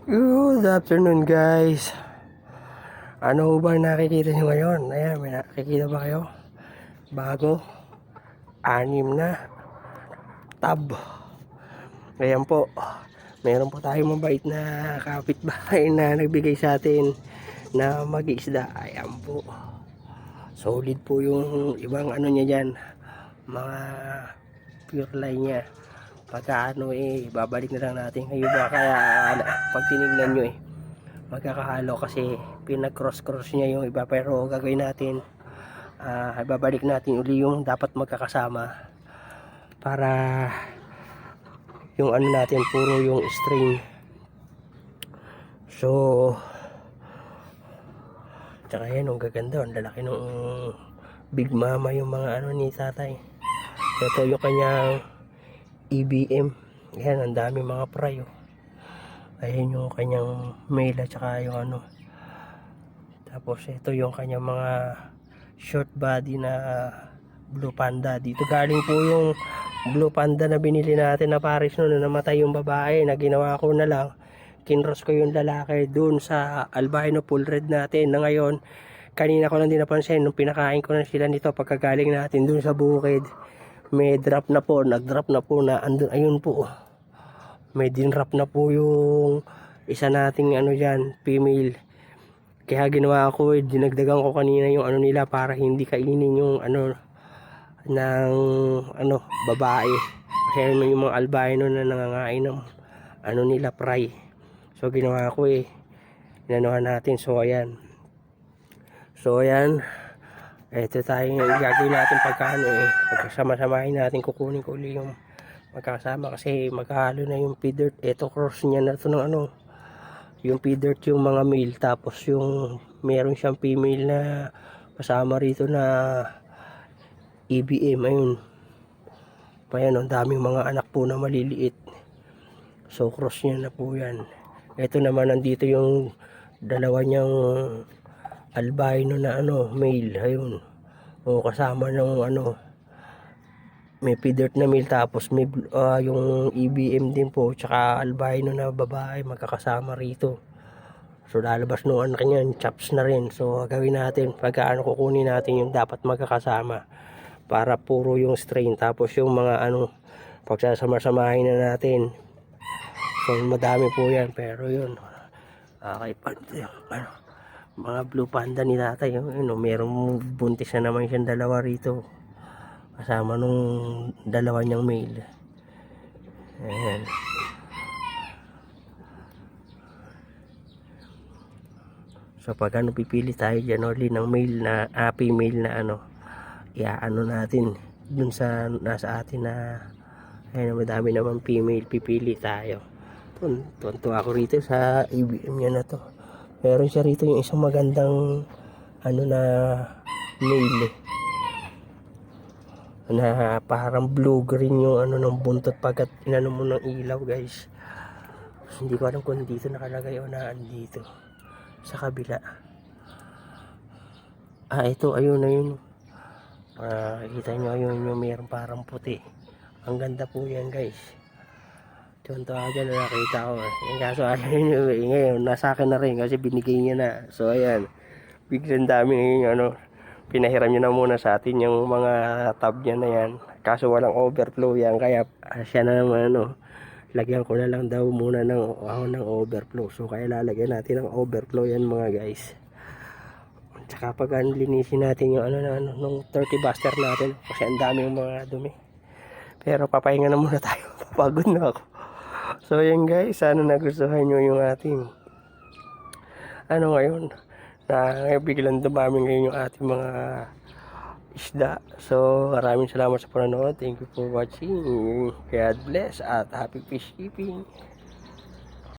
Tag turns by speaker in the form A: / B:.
A: Good afternoon guys. Ano ba nakikita nyo ngayon? Ayan, may nakikita ba kayo? Bago, 6 na tab. Ayan po, meron po tayong mabait na kapitbahay na nagbigay sa atin na mag-isda. Ayan po, solid po yung ibang ano niya dyan, mga pure line niya. Pagka ano babalik na lang natin kayo ba kaya pag tinignan nyo magkakahalo kasi pinag-cross niya yung iba, pero gagawin natin ibabalik natin uli yung dapat magkakasama para yung ano natin puro yung string. So tsaka yan, ang gaganda, ang lalaki ng big mama yung mga ano ni tatay. Ito yung kanyang EBM. Yan, ang dami mga fry Ayan yung kanyang male at saka yung ano. Tapos ito yung kanyang mga short body na blue panda. Dito galing po yung blue panda na binili natin na Paris noon, na namatay yung babae, na ginawa ko na lang, kinross ko yung lalaki dun sa albino full red natin na ngayon. Kanina ko lang din napansin nung pinakain ko na sila nito pagkagaling natin dun sa bukid, may drop na po, nag-drop na po na andun, ayun po, may dinrap na po yung isa nating ano dyan, female. Kaya ginawa ko dinagdagan ko kanina yung ano nila para hindi kainin yung ano ng ano babae, kasi yung mga albino na nangangain ng ano nila fry. So ginawa ko inanuhan natin. So ayan, ito tayo gagawin natin pagkano pagkasama-samahin natin, kukunin ko uli yung magkasama kasi maghalo na yung feed dirt. Ito cross niya na ito ng ano, yung feed dirt yung mga male, tapos yung meron siyang female na kasama rito na EBM. Ayun pa yan, ang daming mga anak po na maliliit. So cross niya na po yan. Ito naman, nandito yung dalawa niyang albino na ano male. Ayun, kasama ng ano, may feed dirt na male, tapos may yung EBM din po tsaka albino na babae magkakasama rito. So lalabas nung anak niyan, chops na rin. So gawin natin pagka kukunin natin yung dapat magkakasama para puro yung strain, tapos yung mga ano pagsasama-samahin na natin. So madami po yan, pero yun kay ano, mga blue panda ni tatay merong buntis na naman siyang dalawa rito kasama nung dalawa niyang male. Ayan. So pag ano pipili tayo dyan ulit ng male na female na ano, iaano natin dun sa nasa atin na ayun, madami naman female, pipili tayo. Tuntua ako rito sa ABM niya na to. Meron siya rito yung isang magandang ano na male na parang blue green yung ano ng buntot pagkat inano mo ng ilaw guys. Hindi ko alam kung dito nakalagay o naan dito sa kabila. Ito, ayun na yun. Kita nyo, ayun yung mayroong parang puti. Ang ganda po yan guys. Tunto ako dyan na nakita ko yung kaso ayun ngayon nasa akin na rin kasi binigay niya na. So ayan, biglang dami ngayon ano, pinahiram niya na muna sa atin yung mga tab niya na yan, kaso walang overflow yan, kaya siya na naman ano, lagyan ko na lang daw muna ng overflow. So kaya lalagyan natin ng overflow yan mga guys. Tsaka pag linisin natin yung ano na ano, nung 30 buster natin kasi ang dami yung mga dumi. Pero papahinga na muna tayo, papagod na ako. So yan guys, sana nagustuhan nyo yung ating ano ngayon, na biglang dumami ngayon yung ating mga isda. So maraming salamat sa panonood. Thank you for watching. God bless at happy fish keeping.